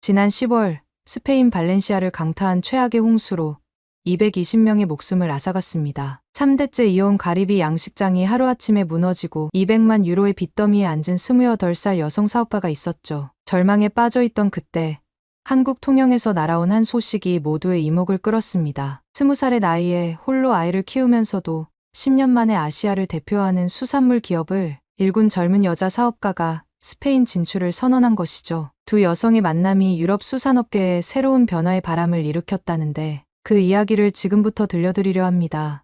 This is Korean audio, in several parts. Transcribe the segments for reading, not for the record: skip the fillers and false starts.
지난 10월 스페인 발렌시아를 강타한 최악의 홍수로 220명의 목숨을 앗아갔습니다. 3대째 이어온 가리비 양식장이 하루아침에 무너지고 200만 유로의 빚더미에 앉은 28살 여성 사업가가 있었죠. 절망에 빠져있던 그때 한국 통영에서 날아온 한 소식이 모두의 이목을 끌었습니다. 20살의 나이에 홀로 아이를 키우면서도 10년 만에 아시아를 대표하는 수산물 기업을 일군 젊은 여자 사업가가 스페인 진출을 선언한 것이죠. 두 여성의 만남이 유럽 수산업계에 새로운 변화의 바람을 일으켰다는데 그 이야기를 지금부터 들려드리려 합니다.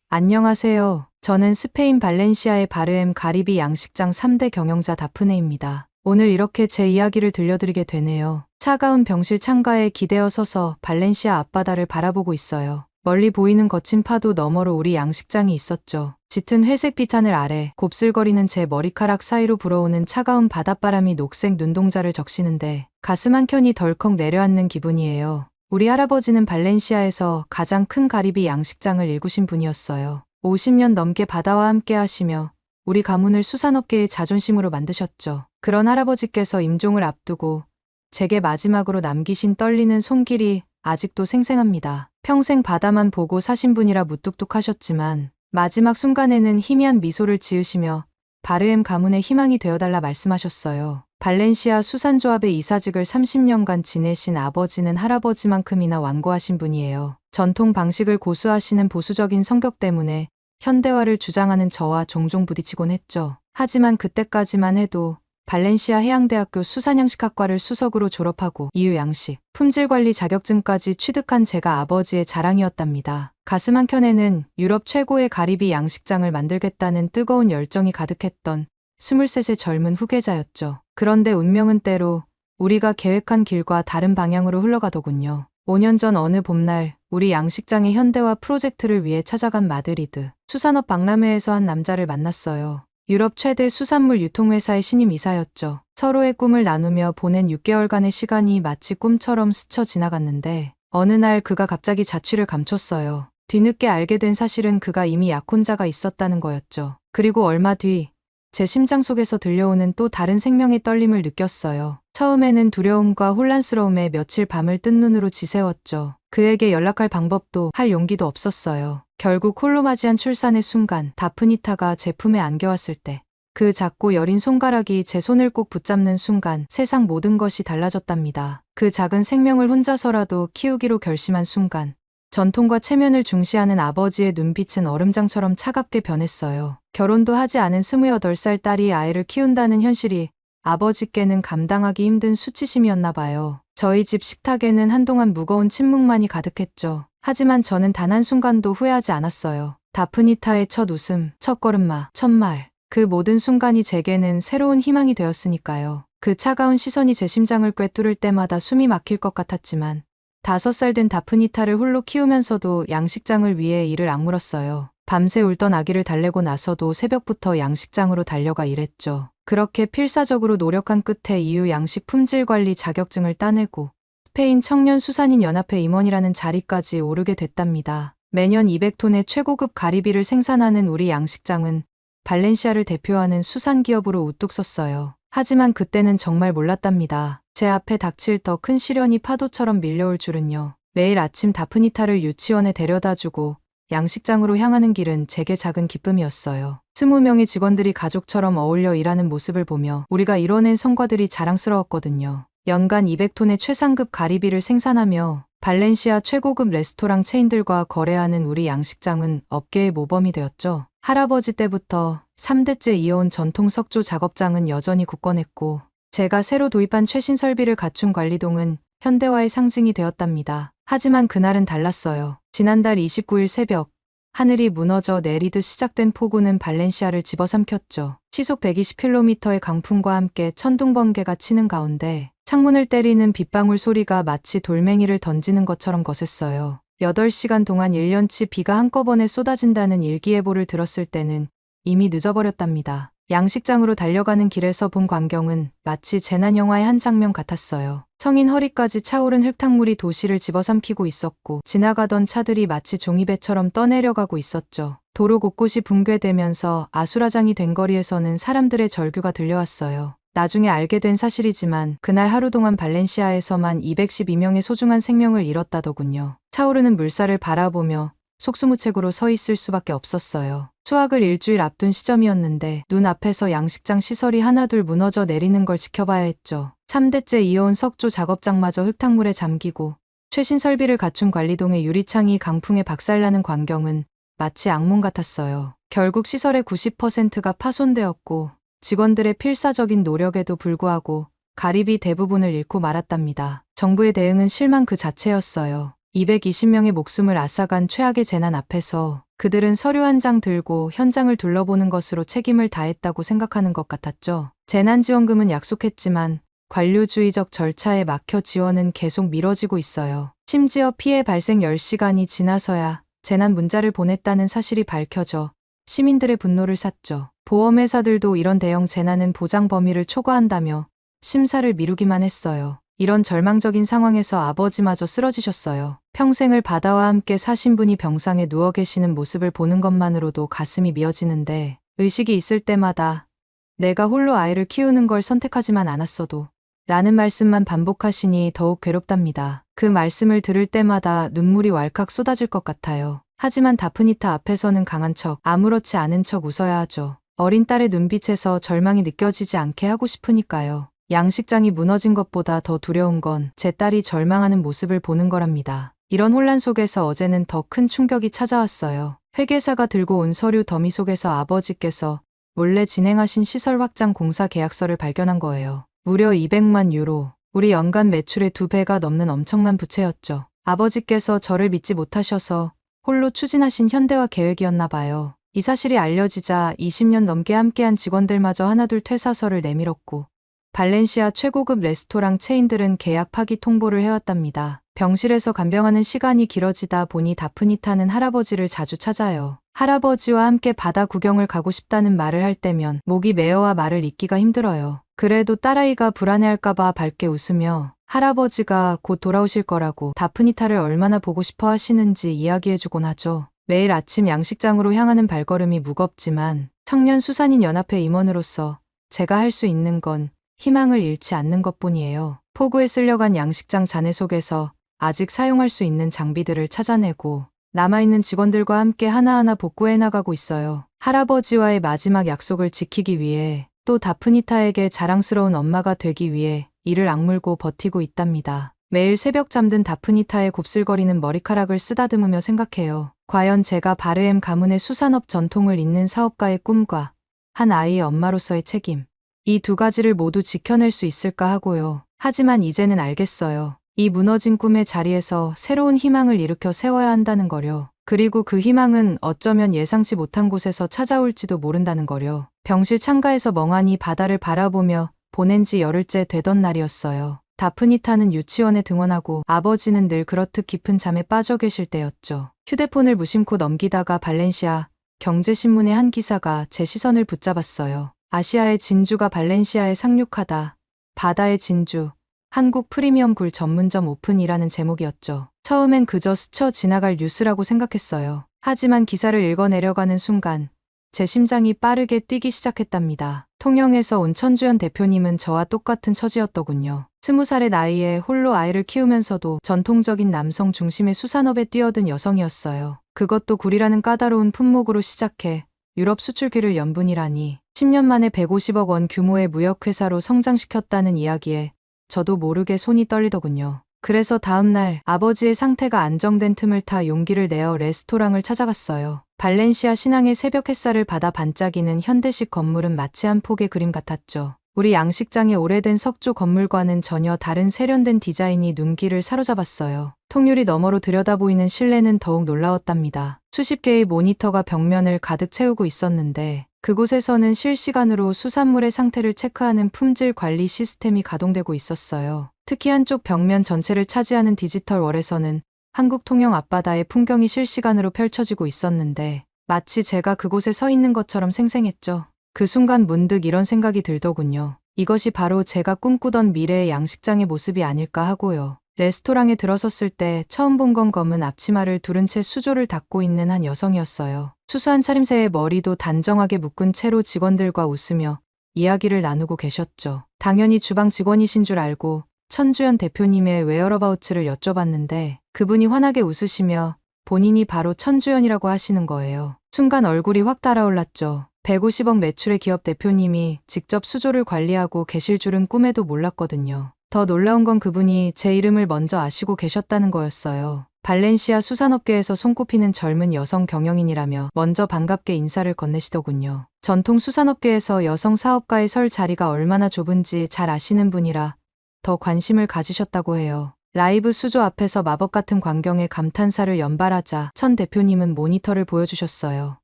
안녕하세요. 저는 스페인 발렌시아의 바르엠 가리비 양식장 3대 경영자 다프네입니다. 오늘 이렇게 제 이야기를 들려드리게 되네요. 차가운 병실 창가에 기대어 서서 발렌시아 앞바다를 바라보고 있어요. 멀리 보이는 거친 파도 너머로 우리 양식장이 있었죠. 짙은 회색빛 하늘 아래 곱슬거리는 제 머리카락 사이로 불어오는 차가운 바닷바람이 녹색 눈동자를 적시는데 가슴 한켠이 덜컥 내려앉는 기분이에요. 우리 할아버지는 발렌시아에서 가장 큰 가리비 양식장을 일구신 분이었어요. 50년 넘게 바다와 함께 하시며 우리 가문을 수산업계의 자존심으로 만드셨죠. 그런 할아버지께서 임종을 앞두고 제게 마지막으로 남기신 떨리는 손길이 아직도 생생합니다. 평생 바다만 보고 사신 분이라 무뚝뚝하셨지만 마지막 순간에는 희미한 미소를 지으시며 바르엠 가문의 희망이 되어달라 말씀하셨어요. 발렌시아 수산조합의 이사직을 30년간 지내신 아버지는 할아버지만큼이나 완고하신 분이에요. 전통 방식을 고수하시는 보수적인 성격 때문에 현대화를 주장하는 저와 종종 부딪히곤 했죠. 하지만 그때까지만 해도 발렌시아 해양대학교 수산양식학과를 수석으로 졸업하고 이후 양식, 품질관리 자격증까지 취득한 제가 아버지의 자랑이었답니다. 가슴 한켠에는 유럽 최고의 가리비 양식장을 만들겠다는 뜨거운 열정이 가득했던 23의 젊은 후계자였죠. 그런데 운명은 때로 우리가 계획한 길과 다른 방향으로 흘러가더군요. 5년 전 어느 봄날 우리 양식장의 현대화 프로젝트를 위해 찾아간 마드리드 수산업 박람회에서 한 남자를 만났어요. 유럽 최대 수산물 유통회사의 신임 이사였죠. 서로의 꿈을 나누며 보낸 6개월간의 시간이 마치 꿈처럼 스쳐 지나갔는데 어느 날 그가 갑자기 자취를 감췄어요. 뒤늦게 알게 된 사실은 그가 이미 약혼자가 있었다는 거였죠. 그리고 얼마 뒤 제 심장 속에서 들려오는 또 다른 생명의 떨림을 느꼈어요. 처음에는 두려움과 혼란스러움에 며칠 밤을 뜬 눈으로 지새웠죠. 그에게 연락할 방법도 할 용기도 없었어요. 결국 홀로 맞이한 출산의 순간 다프니타가 제 품에 안겨왔을 때 그 작고 여린 손가락이 제 손을 꼭 붙잡는 순간 세상 모든 것이 달라졌답니다. 그 작은 생명을 혼자서라도 키우기로 결심한 순간 전통과 체면을 중시하는 아버지의 눈빛은 얼음장처럼 차갑게 변했어요. 결혼도 하지 않은 28살 딸이 아이를 키운다는 현실이 아버지께는 감당하기 힘든 수치심이었나 봐요. 저희 집 식탁에는 한동안 무거운 침묵만이 가득했죠. 하지만 저는 단 한순간도 후회하지 않았어요. 다프니타의 첫 웃음, 첫 걸음마, 첫 말. 그 모든 순간이 제게는 새로운 희망이 되었으니까요. 그 차가운 시선이 제 심장을 꿰뚫을 때마다 숨이 막힐 것 같았지만 5살 된 다프니타를 홀로 키우면서도 양식장을 위해 이를 악물었어요. 밤새 울던 아기를 달래고 나서도 새벽부터 양식장으로 달려가 일했죠. 그렇게 필사적으로 노력한 끝에 이후 양식 품질 관리 자격증을 따내고 스페인 청년 수산인 연합회 임원이라는 자리까지 오르게 됐답니다. 매년 200톤의 최고급 가리비를 생산하는 우리 양식장은 발렌시아를 대표하는 수산 기업으로 우뚝 섰어요. 하지만 그때는 정말 몰랐답니다. 제 앞에 닥칠 더 큰 시련이 파도처럼 밀려올 줄은요. 매일 아침 다프니타를 유치원에 데려다주고 양식장으로 향하는 길은 제게 작은 기쁨이었어요. 20명의 직원들이 가족처럼 어울려 일하는 모습을 보며 우리가 이뤄낸 성과들이 자랑스러웠거든요. 연간 200톤의 최상급 가리비를 생산하며 발렌시아 최고급 레스토랑 체인들과 거래하는 우리 양식장은 업계의 모범이 되었죠. 할아버지 때부터 3대째 이어온 전통 석조 작업장은 여전히 굳건했고 제가 새로 도입한 최신 설비를 갖춘 관리동은 현대화의 상징이 되었답니다. 하지만 그날은 달랐어요. 지난달 29일 새벽 하늘이 무너져 내리듯 시작된 폭우는 발렌시아를 집어삼켰죠. 시속 120km의 강풍과 함께 천둥 번개가 치는 가운데 창문을 때리는 빗방울 소리가 마치 돌멩이를 던지는 것처럼 거셌어요. 8시간 동안 1년치 비가 한꺼번에 쏟아진다는 일기예보를 들었을 때는 이미 늦어버렸답니다. 양식장으로 달려가는 길에서 본 광경은 마치 재난영화의 한 장면 같았어요. 성인 허리까지 차오른 흙탕물이 도시를 집어삼키고 있었고 지나가던 차들이 마치 종이배처럼 떠내려가고 있었죠. 도로 곳곳이 붕괴되면서 아수라장이 된 거리에서는 사람들의 절규가 들려왔어요. 나중에 알게 된 사실이지만 그날 하루 동안 발렌시아에서만 212명의 소중한 생명을 잃었다더군요. 차오르는 물살을 바라보며 속수무책으로 서 있을 수밖에 없었어요. 수학을 일주일 앞둔 시점이었는데 눈앞에서 양식장 시설이 하나둘 무너져 내리는 걸 지켜봐야 했죠. 3대째 이어온 석조 작업장마저 흙탕물에 잠기고 최신 설비를 갖춘 관리동의 유리창이 강풍에 박살나는 광경은 마치 악몽 같았어요. 결국 시설의 90%가 파손되었고 직원들의 필사적인 노력에도 불구하고 가리비 대부분을 잃고 말았답니다. 정부의 대응은 실망 그 자체였어요. 220명의 목숨을 앗아간 최악의 재난 앞에서 그들은 서류 한 장 들고 현장을 둘러보는 것으로 책임을 다했다고 생각하는 것 같았죠. 재난지원금은 약속했지만 관료주의적 절차에 막혀 지원은 계속 미뤄지고 있어요. 심지어 피해 발생 10시간이 지나서야 재난 문자를 보냈다는 사실이 밝혀져 시민들의 분노를 샀죠. 보험회사들도 이런 대형 재난은 보장 범위를 초과한다며 심사를 미루기만 했어요. 이런 절망적인 상황에서 아버지마저 쓰러지셨어요. 평생을 바다와 함께 사신 분이 병상에 누워 계시는 모습을 보는 것만으로도 가슴이 미어지는데 의식이 있을 때마다 내가 홀로 아이를 키우는 걸 선택하지만 않았어도 라는 말씀만 반복하시니 더욱 괴롭답니다. 그 말씀을 들을 때마다 눈물이 왈칵 쏟아질 것 같아요. 하지만 다프니타 앞에서는 강한 척, 아무렇지 않은 척 웃어야 하죠. 어린 딸의 눈빛에서 절망이 느껴지지 않게 하고 싶으니까요. 양식장이 무너진 것보다 더 두려운 건 제 딸이 절망하는 모습을 보는 거랍니다. 이런 혼란 속에서 어제는 더 큰 충격이 찾아왔어요. 회계사가 들고 온 서류 더미 속에서 아버지께서 몰래 진행하신 시설 확장 공사 계약서를 발견한 거예요. 무려 200만 유로, 우리 연간 매출의 2배가 넘는 엄청난 부채였죠. 아버지께서 저를 믿지 못하셔서 홀로 추진하신 현대화 계획이었나 봐요. 이 사실이 알려지자 20년 넘게 함께한 직원들마저 하나둘 퇴사서를 내밀었고 발렌시아 최고급 레스토랑 체인들은 계약 파기 통보를 해왔답니다. 병실에서 간병하는 시간이 길어지다 보니 다프니타는 할아버지를 자주 찾아요. 할아버지와 함께 바다 구경을 가고 싶다는 말을 할 때면 목이 메어와 말을 잇기가 힘들어요. 그래도 딸아이가 불안해할까봐 밝게 웃으며 할아버지가 곧 돌아오실 거라고 다프니타를 얼마나 보고 싶어 하시는지 이야기해주곤 하죠. 매일 아침 양식장으로 향하는 발걸음이 무겁지만 청년 수산인 연합회 임원으로서 제가 할 수 있는 건 희망을 잃지 않는 것뿐이에요. 포구에 쓸려간 양식장 잔해 속에서 아직 사용할 수 있는 장비들을 찾아내고 남아있는 직원들과 함께 하나하나 복구해 나가고 있어요. 할아버지와의 마지막 약속을 지키기 위해 또 다프니타에게 자랑스러운 엄마가 되기 위해 이를 악물고 버티고 있답니다. 매일 새벽 잠든 다프니타의 곱슬거리는 머리카락을 쓰다듬으며 생각해요. 과연 제가 바르엠 가문의 수산업 전통을 잇는 사업가의 꿈과 한 아이의 엄마로서의 책임, 이 두 가지를 모두 지켜낼 수 있을까 하고요. 하지만 이제는 알겠어요. 이 무너진 꿈의 자리에서 새로운 희망을 일으켜 세워야 한다는 거려. 그리고 그 희망은 어쩌면 예상치 못한 곳에서 찾아올지도 모른다는 거려. 병실 창가에서 멍하니 바다를 바라보며 보낸 지 열흘째 되던 날이었어요. 다프니타는 유치원에 등원하고 아버지는 늘 그렇듯 깊은 잠에 빠져 계실 때였죠. 휴대폰을 무심코 넘기다가 발렌시아 경제신문의 한 기사가 제 시선을 붙잡았어요. 아시아의 진주가 발렌시아에 상륙하다. 바다의 진주. 한국 프리미엄 굴 전문점 오픈이라는 제목이었죠. 처음엔 그저 스쳐 지나갈 뉴스라고 생각했어요. 하지만 기사를 읽어내려가는 순간 제 심장이 빠르게 뛰기 시작했답니다. 통영에서 온 천주연 대표님은 저와 똑같은 처지였더군요. 20살의 나이에 홀로 아이를 키우면서도 전통적인 남성 중심의 수산업에 뛰어든 여성이었어요. 그것도 굴이라는 까다로운 품목으로 시작해 유럽 수출기를 연분이라니 10년 만에 150억 원 규모의 무역회사로 성장시켰다는 이야기에 저도 모르게 손이 떨리더군요. 그래서 다음날 아버지의 상태가 안정된 틈을 타 용기를 내어 레스토랑을 찾아갔어요. 발렌시아 신항의 새벽 햇살을 받아 반짝이는 현대식 건물은 마치 한 폭의 그림 같았죠. 우리 양식장의 오래된 석조 건물과는 전혀 다른 세련된 디자인이 눈길을 사로잡았어요. 통유리 너머로 들여다보이는 실내는 더욱 놀라웠답니다. 수십 개의 모니터가 벽면을 가득 채우고 있었는데 그곳에서는 실시간으로 수산물의 상태를 체크하는 품질 관리 시스템이 가동되고 있었어요. 특히 한쪽 벽면 전체를 차지하는 디지털 월에서는 한국 통영 앞바다의 풍경이 실시간으로 펼쳐지고 있었는데 마치 제가 그곳에 서 있는 것처럼 생생했죠. 그 순간 문득 이런 생각이 들더군요. 이것이 바로 제가 꿈꾸던 미래의 양식장의 모습이 아닐까 하고요. 레스토랑에 들어섰을 때 처음 본 건 검은 앞치마를 두른 채 수조를 닦고 있는 한 여성이었어요. 수수한 차림새의 머리도 단정하게 묶은 채로 직원들과 웃으며 이야기를 나누고 계셨죠. 당연히 주방 직원이신 줄 알고 천주연 대표님의 웨어러바우츠를 여쭤봤는데 그분이 환하게 웃으시며 본인이 바로 천주연이라고 하시는 거예요. 순간 얼굴이 확 달아올랐죠. 150억 매출의 기업 대표님이 직접 수조를 관리하고 계실 줄은 꿈에도 몰랐거든요. 더 놀라운 건 그분이 제 이름을 먼저 아시고 계셨다는 거였어요. 발렌시아 수산업계에서 손꼽히는 젊은 여성 경영인이라며 먼저 반갑게 인사를 건네시더군요. 전통 수산업계에서 여성 사업가의 설 자리가 얼마나 좁은지 잘 아시는 분이라 더 관심을 가지셨다고 해요. 라이브 수조 앞에서 마법 같은 광경에 감탄사를 연발하자 천 대표님은 모니터를 보여주셨어요.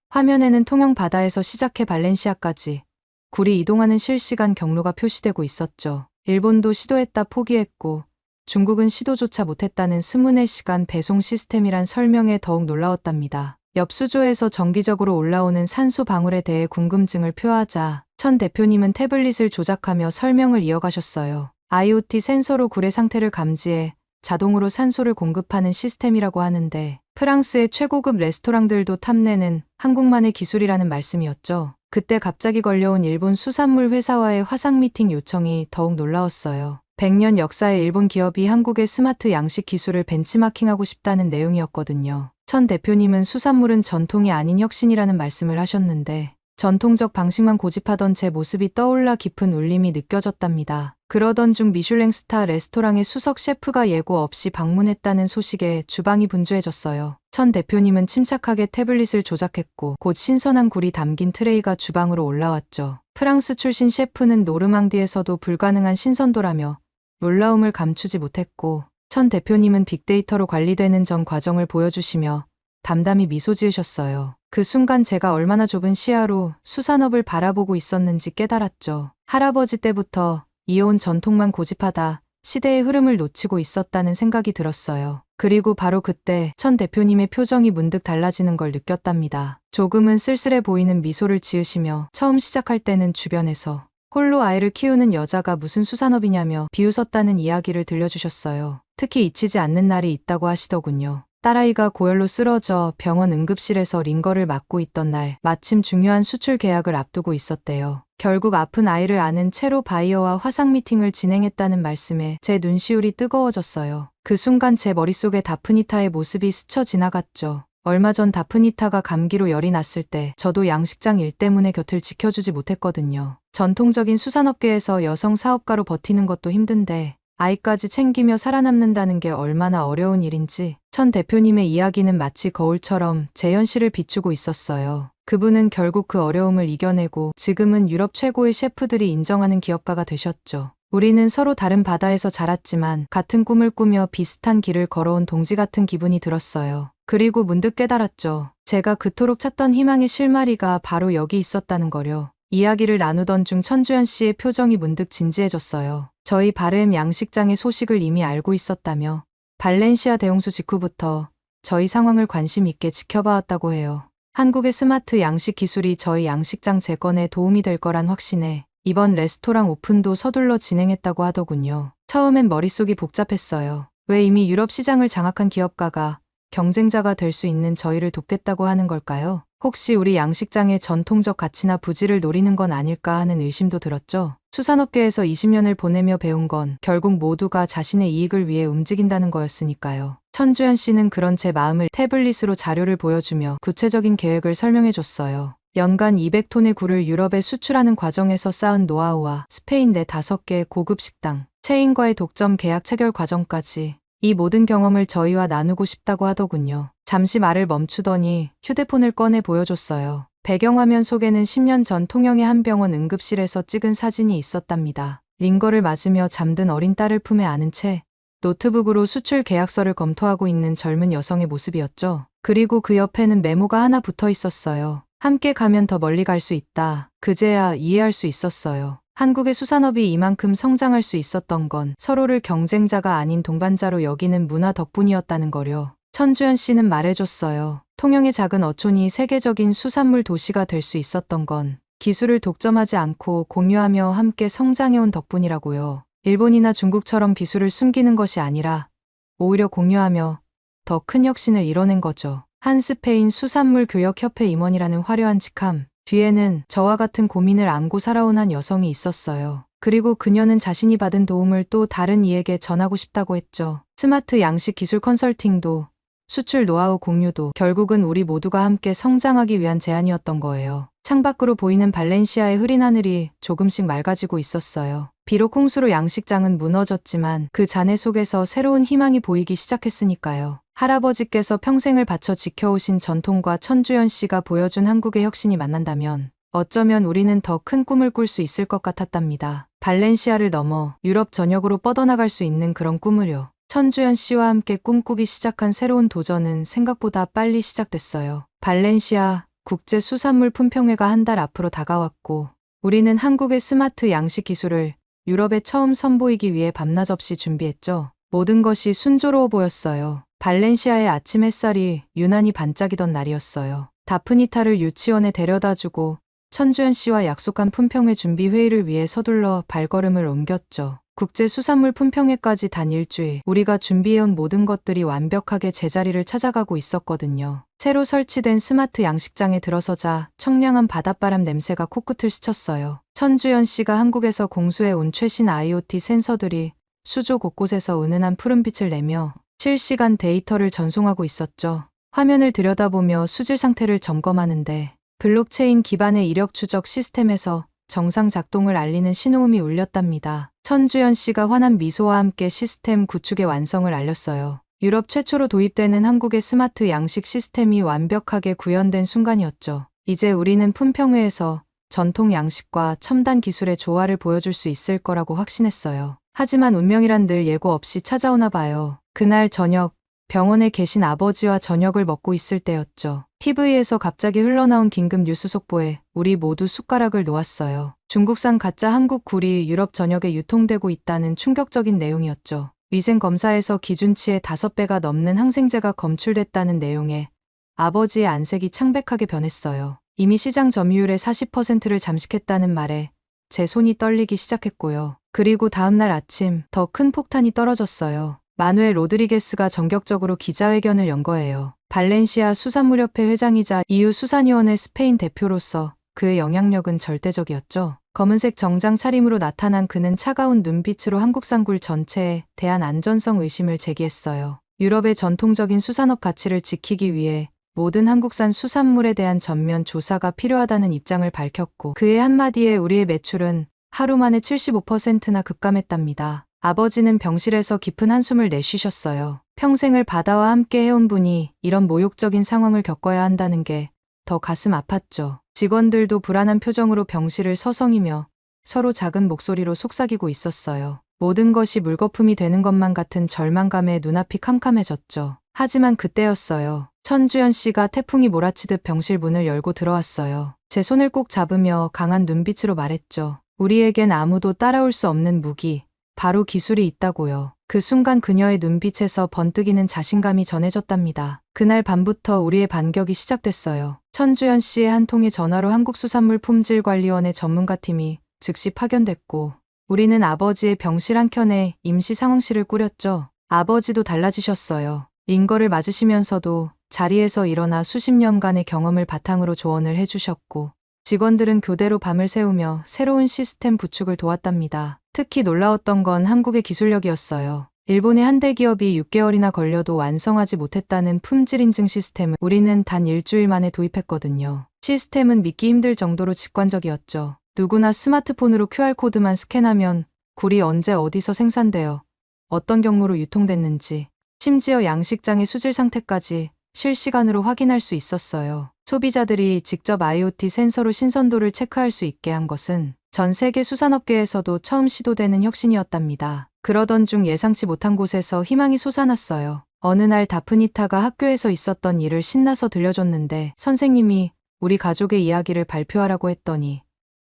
화면에는 통영 바다에서 시작해 발렌시아까지 굴이 이동하는 실시간 경로가 표시되고 있었죠. 일본도 시도했다 포기했고 중국은 시도조차 못했다는 24시간 배송 시스템이란 설명에 더욱 놀라웠답니다. 옆 수조에서 정기적으로 올라오는 산소 방울에 대해 궁금증을 표하자 천 대표님은 태블릿을 조작하며 설명을 이어가셨어요. IoT 센서로 굴의 상태를 감지해 자동으로 산소를 공급하는 시스템이라고 하는데 프랑스의 최고급 레스토랑들도 탐내는 한국만의 기술이라는 말씀이었죠. 그때 갑자기 걸려온 일본 수산물 회사와의 화상 미팅 요청이 더욱 놀라웠어요. 100년 역사의 일본 기업이 한국의 스마트 양식 기술을 벤치마킹하고 싶다는 내용이었거든요. 천 대표님은 수산물은 전통이 아닌 혁신이라는 말씀을 하셨는데 전통적 방식만 고집하던 제 모습이 떠올라 깊은 울림이 느껴졌답니다. 그러던 중 미슐랭 스타 레스토랑의 수석 셰프가 예고 없이 방문했다는 소식에 주방이 분주해졌어요. 천 대표님은 침착하게 태블릿을 조작했고 곧 신선한 굴이 담긴 트레이가 주방으로 올라왔죠. 프랑스 출신 셰프는 노르망디에서도 불가능한 신선도라며 놀라움을 감추지 못했고 천 대표님은 빅데이터로 관리되는 전 과정을 보여주시며 담담히 미소 지으셨어요. 그 순간 제가 얼마나 좁은 시야로 수산업을 바라보고 있었는지 깨달았죠. 할아버지 때부터 이어온 전통만 고집하다 시대의 흐름을 놓치고 있었다는 생각이 들었어요. 그리고 바로 그때 천 대표님의 표정이 문득 달라지는 걸 느꼈답니다. 조금은 쓸쓸해 보이는 미소를 지으시며 처음 시작할 때는 주변에서 홀로 아이를 키우는 여자가 무슨 수산업이냐며 비웃었다는 이야기를 들려주셨어요. 특히 잊히지 않는 날이 있다고 하시더군요. 딸아이가 고열로 쓰러져 병원 응급실에서 링거를 맞고 있던 날 마침 중요한 수출 계약을 앞두고 있었대요. 결국 아픈 아이를 아는 채로 바이어와 화상 미팅을 진행했다는 말씀에 제 눈시울이 뜨거워졌어요. 그 순간 제 머릿속에 다프니타의 모습이 스쳐 지나갔죠. 얼마 전 다프니타가 감기로 열이 났을 때 저도 양식장 일 때문에 곁을 지켜주지 못했거든요. 전통적인 수산업계에서 여성 사업가로 버티는 것도 힘든데 아이까지 챙기며 살아남는다는 게 얼마나 어려운 일인지 천 대표님의 이야기는 마치 거울처럼 제 현실을 비추고 있었어요. 그분은 결국 그 어려움을 이겨내고 지금은 유럽 최고의 셰프들이 인정하는 기업가가 되셨죠. 우리는 서로 다른 바다에서 자랐지만 같은 꿈을 꾸며 비슷한 길을 걸어온 동지 같은 기분이 들었어요. 그리고 문득 깨달았죠. 제가 그토록 찾던 희망의 실마리가 바로 여기 있었다는 거요. 이야기를 나누던 중 천주연 씨의 표정이 문득 진지해졌어요. 저희 바르엠 양식장의 소식을 이미 알고 있었다며 발렌시아 대홍수 직후부터 저희 상황을 관심 있게 지켜봐왔다고 해요. 한국의 스마트 양식 기술이 저희 양식장 재건에 도움이 될 거란 확신에 이번 레스토랑 오픈도 서둘러 진행했다고 하더군요. 처음엔 머릿속이 복잡했어요. 왜 이미 유럽 시장을 장악한 기업가가 경쟁자가 될 수 있는 저희를 돕겠다고 하는 걸까요? 혹시 우리 양식장의 전통적 가치나 부지를 노리는 건 아닐까 하는 의심도 들었죠. 수산업계에서 20년을 보내며 배운 건 결국 모두가 자신의 이익을 위해 움직인다는 거였으니까요. 천주연 씨는 그런 제 마음을 태블릿으로 자료를 보여주며 구체적인 계획을 설명해줬어요. 연간 200톤의 굴을 유럽에 수출하는 과정에서 쌓은 노하우와 스페인 내 5개의 고급 식당, 체인과의 독점 계약 체결 과정까지 이 모든 경험을 저희와 나누고 싶다고 하더군요. 잠시 말을 멈추더니 휴대폰을 꺼내 보여줬어요. 배경화면 속에는 10년 전 통영의 한 병원 응급실에서 찍은 사진이 있었답니다. 링거를 맞으며 잠든 어린 딸을 품에 안은 채 노트북으로 수출 계약서를 검토하고 있는 젊은 여성의 모습이었죠. 그리고 그 옆에는 메모가 하나 붙어 있었어요. 함께 가면 더 멀리 갈 수 있다. 그제야 이해할 수 있었어요. 한국의 수산업이 이만큼 성장할 수 있었던 건 서로를 경쟁자가 아닌 동반자로 여기는 문화 덕분이었다는 거려. 천주연 씨는 말해줬어요. 통영의 작은 어촌이 세계적인 수산물 도시가 될 수 있었던 건 기술을 독점하지 않고 공유하며 함께 성장해온 덕분이라고요. 일본이나 중국처럼 기술을 숨기는 것이 아니라 오히려 공유하며 더 큰 혁신을 이뤄낸 거죠. 한 스페인 수산물 교역협회 임원이라는 화려한 직함. 뒤에는 저와 같은 고민을 안고 살아온 한 여성이 있었어요. 그리고 그녀는 자신이 받은 도움을 또 다른 이에게 전하고 싶다고 했죠. 스마트 양식 기술 컨설팅도, 수출 노하우 공유도 결국은 우리 모두가 함께 성장하기 위한 제안이었던 거예요. 창밖으로 보이는 발렌시아의 흐린 하늘이 조금씩 맑아지고 있었어요. 비록 홍수로 양식장은 무너졌지만 그 잔해 속에서 새로운 희망이 보이기 시작했으니까요. 할아버지께서 평생을 바쳐 지켜오신 전통과 천주연 씨가 보여준 한국의 혁신이 만난다면 어쩌면 우리는 더 큰 꿈을 꿀 수 있을 것 같았답니다. 발렌시아를 넘어 유럽 전역으로 뻗어나갈 수 있는 그런 꿈을요. 천주연 씨와 함께 꿈꾸기 시작한 새로운 도전은 생각보다 빨리 시작됐어요. 발렌시아 국제수산물 품평회가 한 달 앞으로 다가왔고 우리는 한국의 스마트 양식 기술을 유럽에 처음 선보이기 위해 밤낮 없이 준비했죠. 모든 것이 순조로워 보였어요. 발렌시아의 아침 햇살이 유난히 반짝이던 날이었어요. 다프니타를 유치원에 데려다주고 천주연 씨와 약속한 품평회 준비 회의를 위해 서둘러 발걸음을 옮겼죠. 국제수산물 품평회까지 단 일주일, 우리가 준비해온 모든 것들이 완벽하게 제자리를 찾아가고 있었거든요. 새로 설치된 스마트 양식장에 들어서자 청량한 바닷바람 냄새가 코끝을 스쳤어요. 천주연 씨가 한국에서 공수해온 최신 IoT 센서들이 수조 곳곳에서 은은한 푸른빛을 내며 실시간 데이터를 전송하고 있었죠. 화면을 들여다보며 수질 상태를 점검하는데 블록체인 기반의 이력 추적 시스템에서 정상 작동을 알리는 신호음이 울렸답니다. 천주연 씨가 환한 미소와 함께 시스템 구축의 완성을 알렸어요. 유럽 최초로 도입되는 한국의 스마트 양식 시스템이 완벽하게 구현된 순간이었죠. 이제 우리는 품평회에서 전통 양식과 첨단 기술의 조화를 보여줄 수 있을 거라고 확신했어요. 하지만 운명이란 늘 예고 없이 찾아오나 봐요. 그날 저녁, 병원에 계신 아버지와 저녁을 먹고 있을 때였죠. TV에서 갑자기 흘러나온 긴급 뉴스 속보에 우리 모두 숟가락을 놓았어요. 중국산 가짜 한국 굴이 유럽 전역에 유통되고 있다는 충격적인 내용이었죠. 위생검사에서 기준치의 5배가 넘는 항생제가 검출됐다는 내용에 아버지의 안색이 창백하게 변했어요. 이미 시장 점유율의 40%를 잠식했다는 말에 제 손이 떨리기 시작했고요. 그리고 다음날 아침 더 큰 폭탄이 떨어졌어요. 마누엘 로드리게스가 전격적으로 기자회견을 연 거예요. 발렌시아 수산물협회 회장이자 EU 수산위원회 스페인 대표로서 그의 영향력은 절대적이었죠. 검은색 정장 차림으로 나타난 그는 차가운 눈빛으로 한국산 굴 전체에 대한 안전성 의심을 제기했어요. 유럽의 전통적인 수산업 가치를 지키기 위해 모든 한국산 수산물에 대한 전면 조사가 필요하다는 입장을 밝혔고 그의 한마디에 우리의 매출은 하루 만에 75%나 급감했답니다. 아버지는 병실에서 깊은 한숨을 내쉬셨어요. 평생을 바다와 함께 해온 분이 이런 모욕적인 상황을 겪어야 한다는 게 더 가슴 아팠죠. 직원들도 불안한 표정으로 병실을 서성이며 서로 작은 목소리로 속삭이고 있었어요. 모든 것이 물거품이 되는 것만 같은 절망감에 눈앞이 캄캄해졌죠. 하지만 그때였어요. 천주연 씨가 태풍이 몰아치듯 병실 문을 열고 들어왔어요. 제 손을 꼭 잡으며 강한 눈빛으로 말했죠. 우리에겐 아무도 따라올 수 없는 무기, 바로 기술이 있다고요. 그 순간 그녀의 눈빛에서 번뜩이는 자신감이 전해졌답니다. 그날 밤부터 우리의 반격이 시작됐어요. 천주연 씨의 한 통의 전화로 한국수산물품질관리원의 전문가팀이 즉시 파견됐고 우리는 아버지의 병실 한켠에 임시 상황실을 꾸렸죠. 아버지도 달라지셨어요. 링거를 맞으시면서도 자리에서 일어나 수십 년간의 경험을 바탕으로 조언을 해주셨고 직원들은 교대로 밤을 새우며 새로운 시스템 구축을 도왔답니다. 특히 놀라웠던 건 한국의 기술력이었어요. 일본의 한 대기업이 6개월이나 걸려도 완성하지 못했다는 품질 인증 시스템을 우리는 단 일주일 만에 도입했거든요. 시스템은 믿기 힘들 정도로 직관적이었죠. 누구나 스마트폰으로 QR코드만 스캔하면 굴이 언제 어디서 생산되어 어떤 경로로 유통됐는지 심지어 양식장의 수질 상태까지 실시간으로 확인할 수 있었어요. 소비자들이 직접 IoT 센서로 신선도를 체크할 수 있게 한 것은 전 세계 수산업계에서도 처음 시도되는 혁신이었답니다. 그러던 중 예상치 못한 곳에서 희망이 솟아났어요. 어느 날 다프니타가 학교에서 있었던 일을 신나서 들려줬는데 선생님이 우리 가족의 이야기를 발표하라고 했더니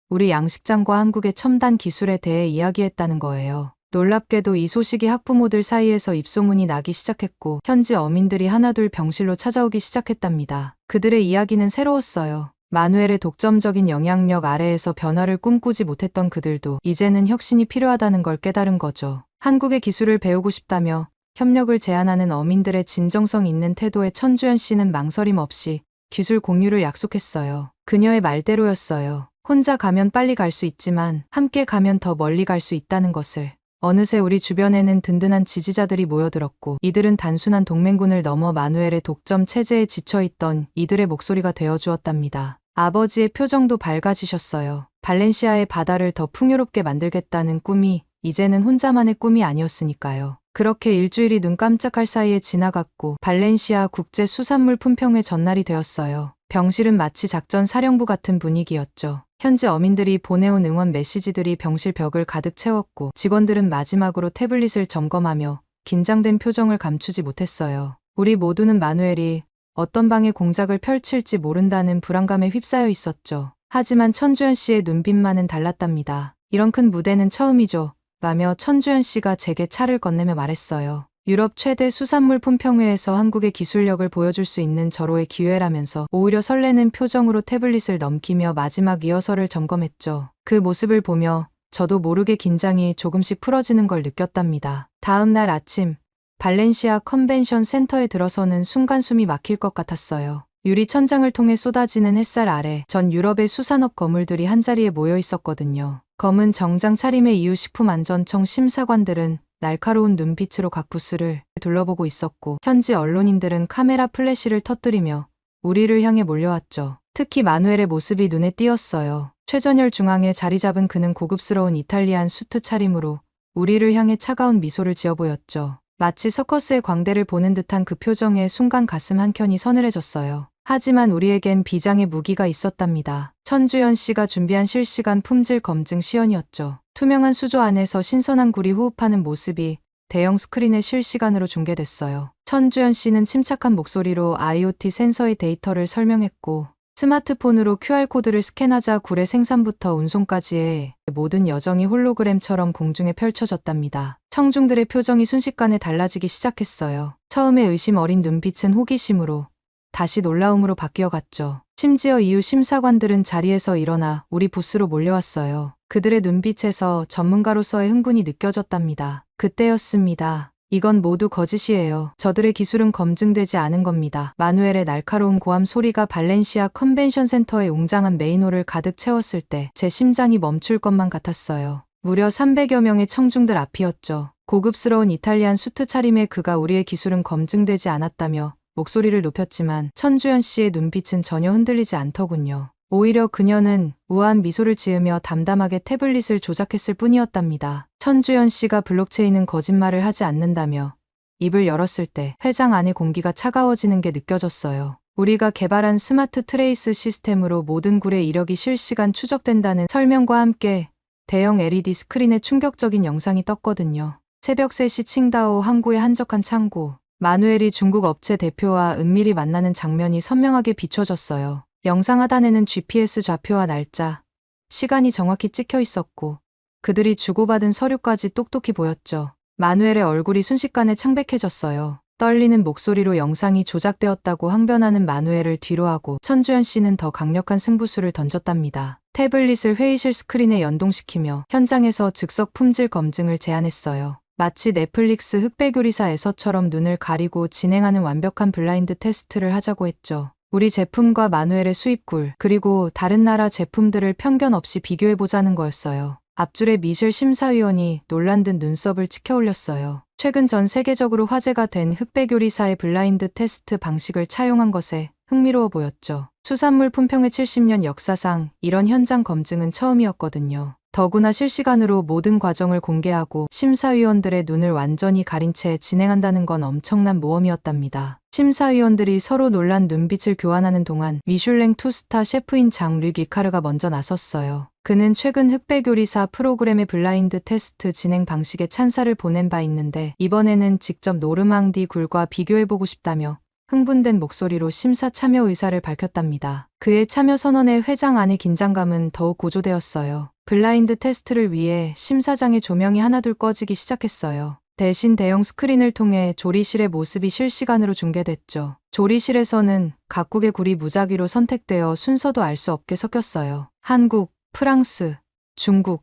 우리 양식장과 한국의 첨단 기술에 대해 이야기했다는 거예요. 놀랍게도 이 소식이 학부모들 사이에서 입소문이 나기 시작했고 현지 어민들이 하나둘 병실로 찾아오기 시작했답니다. 그들의 이야기는 새로웠어요. 마누엘의 독점적인 영향력 아래에서 변화를 꿈꾸지 못했던 그들도 이제는 혁신이 필요하다는 걸 깨달은 거죠. 한국의 기술을 배우고 싶다며 협력을 제안하는 어민들의 진정성 있는 태도에 천주연 씨는 망설임 없이 기술 공유를 약속했어요. 그녀의 말대로였어요. 혼자 가면 빨리 갈 수 있지만 함께 가면 더 멀리 갈 수 있다는 것을. 어느새 우리 주변에는 든든한 지지자들이 모여들었고 이들은 단순한 동맹군을 넘어 마누엘의 독점 체제에 지쳐있던 이들의 목소리가 되어주었답니다. 아버지의 표정도 밝아지셨어요. 발렌시아의 바다를 더 풍요롭게 만들겠다는 꿈이 이제는 혼자만의 꿈이 아니었으니까요. 그렇게 일주일이 눈 깜짝할 사이에 지나갔고 발렌시아 국제 수산물 품평회 전날이 되었어요. 병실은 마치 작전 사령부 같은 분위기였죠. 현지 어민들이 보내온 응원 메시지들이 병실 벽을 가득 채웠고 직원들은 마지막으로 태블릿을 점검하며 긴장된 표정을 감추지 못했어요. 우리 모두는 마누엘이 어떤 방에 공작을 펼칠지 모른다는 불안감에 휩싸여 있었죠. 하지만 천주연 씨의 눈빛만은 달랐답니다. 이런 큰 무대는 처음이죠. 라며 천주연 씨가 제게 차를 건네며 말했어요. 유럽 최대 수산물 품평회에서 한국의 기술력을 보여줄 수 있는 절호의 기회라면서 오히려 설레는 표정으로 태블릿을 넘기며 마지막 리허설을 점검했죠. 그 모습을 보며 저도 모르게 긴장이 조금씩 풀어지는 걸 느꼈답니다. 다음 날 아침 발렌시아 컨벤션 센터에 들어서는 순간 숨이 막힐 것 같았어요. 유리 천장을 통해 쏟아지는 햇살 아래 전 유럽의 수산업 거물들이 한자리에 모여 있었거든요. 검은 정장 차림의 EU 식품안전청 심사관들은 날카로운 눈빛으로 각 부스를 둘러보고 있었고 현지 언론인들은 카메라 플래시를 터뜨리며 우리를 향해 몰려왔죠. 특히 마누엘의 모습이 눈에 띄었어요. 최전열 중앙에 자리 잡은 그는 고급스러운 이탈리안 수트 차림으로 우리를 향해 차가운 미소를 지어 보였죠. 마치 서커스의 광대를 보는 듯한 그 표정에 순간 가슴 한켠이 서늘해졌어요. 하지만 우리에겐 비장의 무기가 있었답니다. 천주연 씨가 준비한 실시간 품질 검증 시연이었죠. 투명한 수조 안에서 신선한 굴이 호흡하는 모습이 대형 스크린에 실시간으로 중계됐어요. 천주연 씨는 침착한 목소리로 IoT 센서의 데이터를 설명했고 스마트폰으로 QR코드를 스캔하자 굴의 생산부터 운송까지의 모든 여정이 홀로그램처럼 공중에 펼쳐졌답니다. 청중들의 표정이 순식간에 달라지기 시작했어요. 처음에 의심 어린 눈빛은 호기심으로 다시 놀라움으로 바뀌어갔죠. 심지어 EU 심사관들은 자리에서 일어나 우리 부스로 몰려왔어요. 그들의 눈빛에서 전문가로서의 흥분이 느껴졌답니다. 그때였습니다. 이건 모두 거짓이에요. 저들의 기술은 검증되지 않은 겁니다. 마누엘의 날카로운 고함 소리가 발렌시아 컨벤션 센터의 웅장한 메인홀을 가득 채웠을 때 제 심장이 멈출 것만 같았어요. 무려 300여 명의 청중들 앞이었죠. 고급스러운 이탈리안 수트 차림의 그가 우리의 기술은 검증되지 않았다며 목소리를 높였지만 천주연 씨의 눈빛은 전혀 흔들리지 않더군요. 오히려 그녀는 우아한 미소를 지으며 담담하게 태블릿을 조작했을 뿐이었답니다. 천주연 씨가 블록체인은 거짓말을 하지 않는다며 입을 열었을 때 회장 안의 공기가 차가워지는 게 느껴졌어요. 우리가 개발한 스마트 트레이스 시스템으로 모든 굴의 이력이 실시간 추적된다는 설명과 함께 대형 LED 스크린에 충격적인 영상이 떴거든요. 새벽 3시 칭다오 항구의 한적한 창고. 마누엘이 중국 업체 대표와 은밀히 만나는 장면이 선명하게 비춰졌어요. 영상 하단에는 GPS 좌표와 날짜, 시간이 정확히 찍혀 있었고 그들이 주고받은 서류까지 똑똑히 보였죠. 마누엘의 얼굴이 순식간에 창백해졌어요. 떨리는 목소리로 영상이 조작되었다고 항변하는 마누엘을 뒤로하고 천주연 씨는 더 강력한 승부수를 던졌답니다. 태블릿을 회의실 스크린에 연동시키며 현장에서 즉석 품질 검증을 제안했어요. 마치 넷플릭스 흑백요리사에서처럼 눈을 가리고 진행하는 완벽한 블라인드 테스트를 하자고 했죠. 우리 제품과 마누엘의 수입굴, 그리고 다른 나라 제품들을 편견 없이 비교해보자는 거였어요. 앞줄의 미셸 심사위원이 놀란 듯 눈썹을 치켜올렸어요. 최근 전 세계적으로 화제가 된 흑백요리사의 블라인드 테스트 방식을 차용한 것에 흥미로워 보였죠. 수산물 품평회 70년 역사상 이런 현장 검증은 처음이었거든요. 더구나 실시간으로 모든 과정을 공개하고 심사위원들의 눈을 완전히 가린 채 진행한다는 건 엄청난 모험이었답니다. 심사위원들이 서로 놀란 눈빛을 교환하는 동안 미슐랭 투스타 셰프인 장 류 길카르가 먼저 나섰어요. 그는 최근 흑백요리사 프로그램의 블라인드 테스트 진행 방식에 찬사를 보낸 바 있는데 이번에는 직접 노르망디 굴과 비교해보고 싶다며 흥분된 목소리로 심사 참여 의사를 밝혔답니다. 그의 참여 선언에 회장 안의 긴장감은 더욱 고조되었어요. 블라인드 테스트를 위해 심사장의 조명이 하나둘 꺼지기 시작했어요. 대신 대형 스크린을 통해 조리실의 모습이 실시간으로 중계됐죠. 조리실에서는 각국의 굴이 무작위로 선택되어 순서도 알 수 없게 섞였어요. 한국, 프랑스, 중국,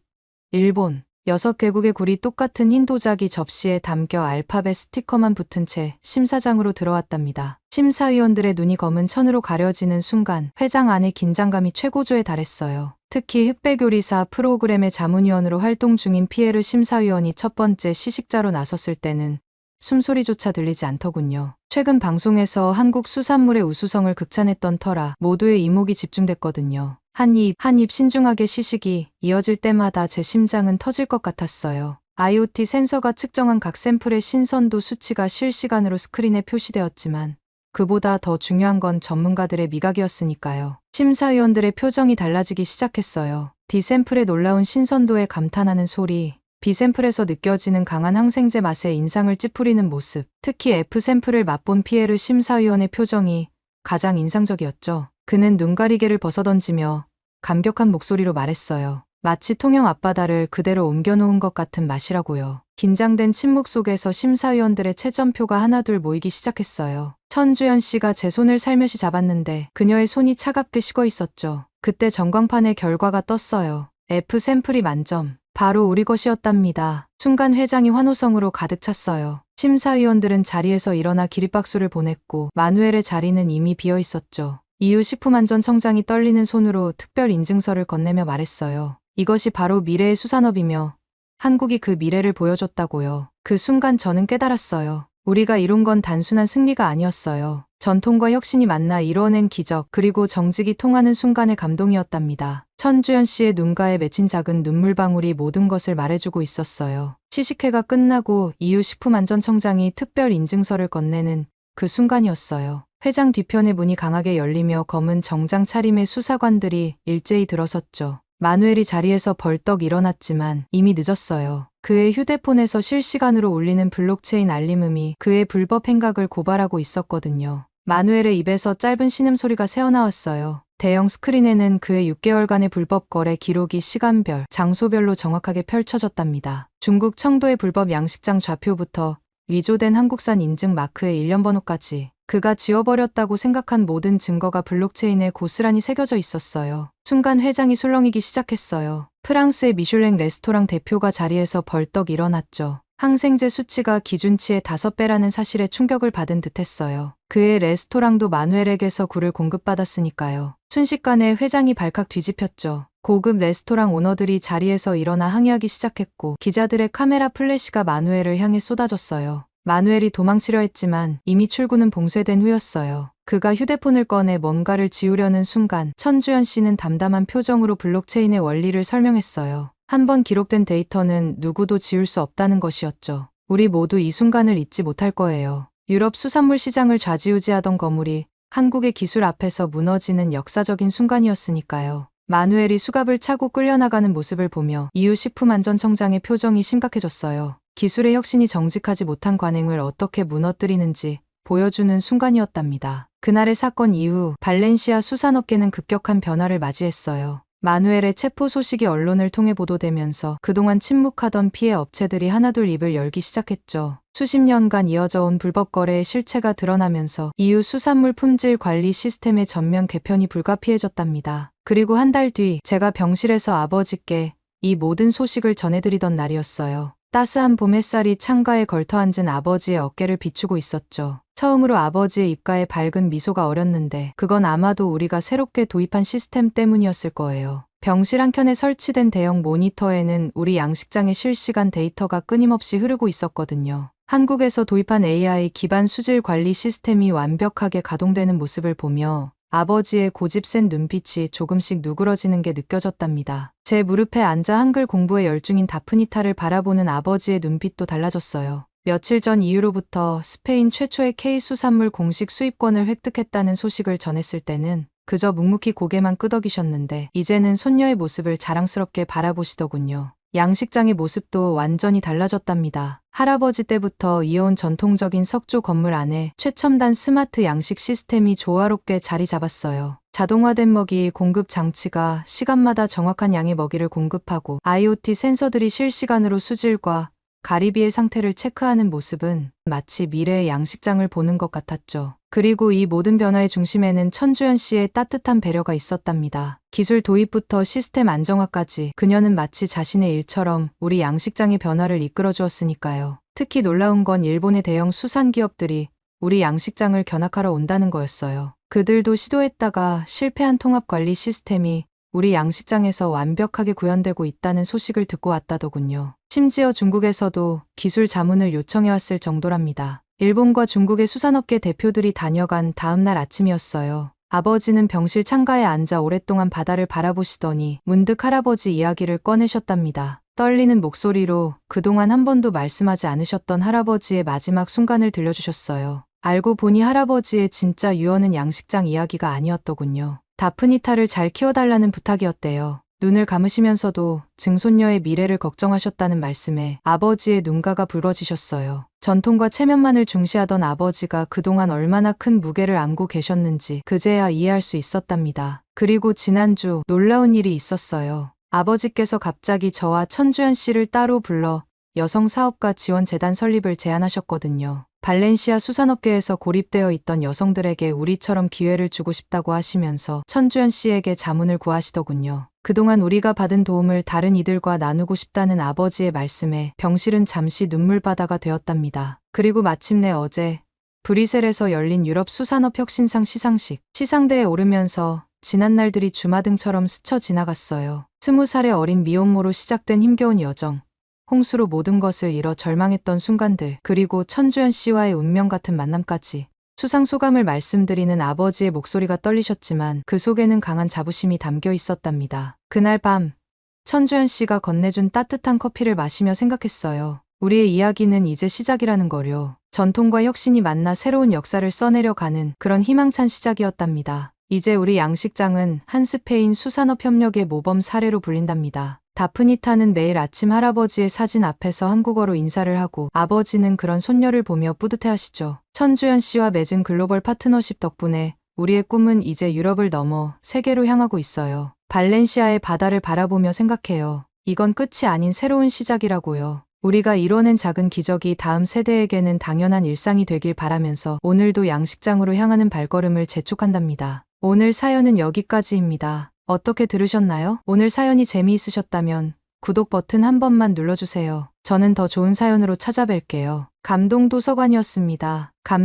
일본 6개국의 굴이 똑같은 흰 도자기 접시에 담겨 알파벳 스티커만 붙은 채 심사장으로 들어왔답니다. 심사위원들의 눈이 검은 천으로 가려지는 순간 회장 안의 긴장감이 최고조에 달했어요. 특히 흑백요리사 프로그램의 자문위원으로 활동 중인 피에르 심사위원이 첫 번째 시식자로 나섰을 때는 숨소리조차 들리지 않더군요. 최근 방송에서 한국 수산물의 우수성을 극찬했던 터라 모두의 이목이 집중됐거든요. 한 입 신중하게 시식이 이어질 때마다 제 심장은 터질 것 같았어요. IoT 센서가 측정한 각 샘플의 신선도 수치가 실시간으로 스크린에 표시되었지만 그보다 더 중요한 건 전문가들의 미각이었으니까요. 심사위원들의 표정이 달라지기 시작했어요. D샘플의 놀라운 신선도에 감탄하는 소리, B샘플에서 느껴지는 강한 항생제 맛에 인상을 찌푸리는 모습, 특히 F샘플을 맛본 피에르 심사위원의 표정이 가장 인상적이었죠. 그는 눈가리개를 벗어던지며 감격한 목소리로 말했어요. 마치 통영 앞바다를 그대로 옮겨놓은 것 같은 맛이라고요. 긴장된 침묵 속에서 심사위원들의 채점표가 하나둘 모이기 시작했어요. 천주연 씨가 제 손을 살며시 잡았는데 그녀의 손이 차갑게 식어 있었죠. 그때 전광판에 결과가 떴어요. F샘플이 만점. 바로 우리 것이었답니다. 순간 회장이 환호성으로 가득 찼어요. 심사위원들은 자리에서 일어나 기립박수를 보냈고 마누엘의 자리는 이미 비어 있었죠. 이후 식품안전청장이 떨리는 손으로 특별 인증서를 건네며 말했어요. 이것이 바로 미래의 수산업이며 한국이 그 미래를 보여줬다고요. 그 순간 저는 깨달았어요. 우리가 이룬 건 단순한 승리가 아니었어요. 전통과 혁신이 만나 이뤄낸 기적, 그리고 정직이 통하는 순간의 감동이었답니다. 천주연 씨의 눈가에 맺힌 작은 눈물방울이 모든 것을 말해주고 있었어요. 시식회가 끝나고 이후 식품안전청장이 특별 인증서를 건네는 그 순간이었어요. 회장 뒤편의 문이 강하게 열리며 검은 정장 차림의 수사관들이 일제히 들어섰죠. 마누엘이 자리에서 벌떡 일어났지만 이미 늦었어요. 그의 휴대폰에서 실시간으로 울리는 블록체인 알림음이 그의 불법 행각을 고발하고 있었거든요. 마누엘의 입에서 짧은 신음소리가 새어나왔어요. 대형 스크린에는 그의 6개월간의 불법 거래 기록이 시간별, 장소별로 정확하게 펼쳐졌답니다. 중국 청도의 불법 양식장 좌표부터 위조된 한국산 인증 마크의 일련 번호까지 그가 지워버렸다고 생각한 모든 증거가 블록체인에 고스란히 새겨져 있었어요. 순간 회장이 술렁이기 시작했어요. 프랑스의 미슐랭 레스토랑 대표가 자리에서 벌떡 일어났죠. 항생제 수치가 기준치의 5배라는 사실에 충격을 받은 듯했어요. 그의 레스토랑도 마누엘에게서 굴을 공급받았으니까요. 순식간에 회장이 발칵 뒤집혔죠. 고급 레스토랑 오너들이 자리에서 일어나 항의하기 시작했고 기자들의 카메라 플래시가 마누엘을 향해 쏟아졌어요. 마누엘이 도망치려 했지만 이미 출구는 봉쇄된 후였어요. 그가 휴대폰을 꺼내 뭔가를 지우려는 순간 천주연 씨는 담담한 표정으로 블록체인의 원리를 설명했어요. 한번 기록된 데이터는 누구도 지울 수 없다는 것이었죠. 우리 모두 이 순간을 잊지 못할 거예요. 유럽 수산물 시장을 좌지우지하던 거물이 한국의 기술 앞에서 무너지는 역사적인 순간이었으니까요. 마누엘이 수갑을 차고 끌려나가는 모습을 보며 이후 식품안전청장의 표정이 심각해졌어요. 기술의 혁신이 정직하지 못한 관행을 어떻게 무너뜨리는지 보여주는 순간이었답니다. 그날의 사건 이후 발렌시아 수산업계는 급격한 변화를 맞이했어요. 마누엘의 체포 소식이 언론을 통해 보도되면서 그동안 침묵하던 피해 업체들이 하나둘 입을 열기 시작했죠. 수십 년간 이어져 온 불법 거래의 실체가 드러나면서 이후 수산물 품질 관리 시스템의 전면 개편이 불가피해졌답니다. 그리고 한 달 뒤 제가 병실에서 아버지께 이 모든 소식을 전해드리던 날이었어요. 따스한 봄 햇살이 창가에 걸터앉은 아버지의 어깨를 비추고 있었죠. 처음으로 아버지의 입가에 밝은 미소가 어렸는데 그건 아마도 우리가 새롭게 도입한 시스템 때문이었을 거예요. 병실 한켠에 설치된 대형 모니터에는 우리 양식장의 실시간 데이터가 끊임없이 흐르고 있었거든요. 한국에서 도입한 AI 기반 수질 관리 시스템이 완벽하게 가동되는 모습을 보며 아버지의 고집센 눈빛이 조금씩 누그러지는 게 느껴졌답니다. 제 무릎에 앉아 한글 공부에 열중인 다프니타를 바라보는 아버지의 눈빛도 달라졌어요. 며칠 전 이후로부터 스페인 최초의 K수산물 공식 수입권을 획득했다는 소식을 전했을 때는 그저 묵묵히 고개만 끄덕이셨는데 이제는 손녀의 모습을 자랑스럽게 바라보시더군요. 양식장의 모습도 완전히 달라졌답니다. 할아버지 때부터 이어온 전통적인 석조 건물 안에 최첨단 스마트 양식 시스템이 조화롭게 자리 잡았어요. 자동화된 먹이 공급 장치가 시간마다 정확한 양의 먹이를 공급하고 IoT 센서들이 실시간으로 수질과 가리비의 상태를 체크하는 모습은 마치 미래의 양식장을 보는 것 같았죠. 그리고 이 모든 변화의 중심에는 천주연 씨의 따뜻한 배려가 있었답니다. 기술 도입부터 시스템 안정화까지 그녀는 마치 자신의 일처럼 우리 양식장의 변화를 이끌어 주었으니까요. 특히 놀라운 건 일본의 대형 수산 기업들이 우리 양식장을 견학하러 온다는 거였어요. 그들도 시도했다가 실패한 통합관리 시스템이 우리 양식장에서 완벽하게 구현되고 있다는 소식을 듣고 왔다더군요. 심지어 중국에서도 기술 자문을 요청해왔을 정도랍니다. 일본과 중국의 수산업계 대표들이 다녀간 다음 날 아침이었어요. 아버지는 병실 창가에 앉아 오랫동안 바다를 바라보시더니 문득 할아버지 이야기를 꺼내셨답니다. 떨리는 목소리로 그동안 한 번도 말씀하지 않으셨던 할아버지의 마지막 순간을 들려주셨어요. 알고 보니 할아버지의 진짜 유언은 양식장 이야기가 아니었더군요. 다프니타를 잘 키워달라는 부탁이었대요. 눈을 감으시면서도 증손녀의 미래를 걱정하셨다는 말씀에 아버지의 눈가가 붉어지셨어요. 전통과 체면만을 중시하던 아버지가 그동안 얼마나 큰 무게를 안고 계셨는지 그제야 이해할 수 있었답니다. 그리고 지난주 놀라운 일이 있었어요. 아버지께서 갑자기 저와 천주연 씨를 따로 불러 여성사업가 지원재단 설립을 제안하셨거든요. 발렌시아 수산업계에서 고립되어 있던 여성들에게 우리처럼 기회를 주고 싶다고 하시면서 천주연 씨에게 자문을 구하시더군요. 그동안 우리가 받은 도움을 다른 이들과 나누고 싶다는 아버지의 말씀에 병실은 잠시 눈물바다가 되었답니다. 그리고 마침내 어제 브뤼셀에서 열린 유럽 수산업 혁신상 시상식, 시상대에 오르면서 지난 날들이 주마등처럼 스쳐 지나갔어요. 20살의 어린 미혼모로 시작된 힘겨운 여정, 홍수로 모든 것을 잃어 절망했던 순간들, 그리고 천주연 씨와의 운명 같은 만남까지. 수상 소감을 말씀드리는 아버지의 목소리가 떨리셨지만 그 속에는 강한 자부심이 담겨 있었답니다. 그날 밤, 천주연 씨가 건네준 따뜻한 커피를 마시며 생각했어요. 우리의 이야기는 이제 시작이라는 거요. 전통과 혁신이 만나 새로운 역사를 써내려 가는 그런 희망찬 시작이었답니다. 이제 우리 양식장은 한 스페인 수산업 협력의 모범 사례로 불린답니다. 다프니타는 매일 아침 할아버지의 사진 앞에서 한국어로 인사를 하고 아버지는 그런 손녀를 보며 뿌듯해하시죠. 천주연 씨와 맺은 글로벌 파트너십 덕분에 우리의 꿈은 이제 유럽을 넘어 세계로 향하고 있어요. 발렌시아의 바다를 바라보며 생각해요. 이건 끝이 아닌 새로운 시작이라고요. 우리가 이뤄낸 작은 기적이 다음 세대에게는 당연한 일상이 되길 바라면서 오늘도 양식장으로 향하는 발걸음을 재촉한답니다. 오늘 사연은 여기까지입니다. 어떻게 들으셨나요? 오늘 사연이 재미있으셨다면 구독 버튼 한 번만 눌러주세요. 저는 더 좋은 사연으로 찾아뵐게요. 감동도서관이었습니다. 감사합니다.